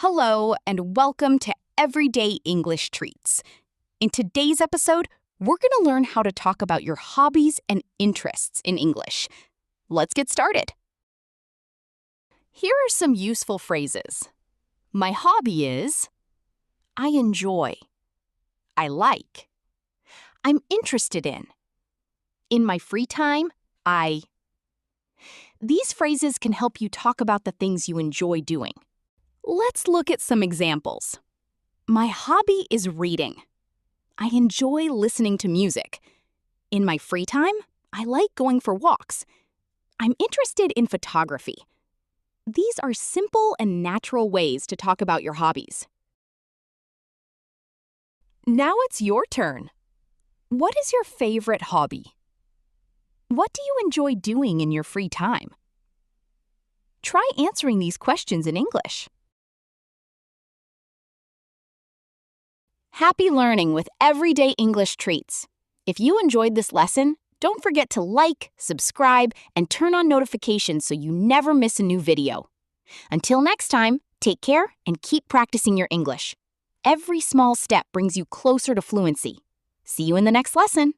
Hello, and welcome to Everyday English Treats. In today's episode, we're going to learn how to talk about your hobbies and interests in English. Let's get started. Here are some useful phrases. My hobby is, I enjoy, I like, I'm interested in my free time, I. These phrases can help you talk about the things you enjoy doing. Let's look at some examples. My hobby is reading. I enjoy listening to music. In my free time, I like going for walks. I'm interested in photography. These are simple and natural ways to talk about your hobbies. Now it's your turn. What is your favorite hobby? What do you enjoy doing in your free time? Try answering these questions in English. Happy learning with Everyday English Treats. If you enjoyed this lesson, don't forget to like, subscribe, and turn on notifications so you never miss a new video. Until next time, take care and keep practicing your English. Every small step brings you closer to fluency. See you in the next lesson.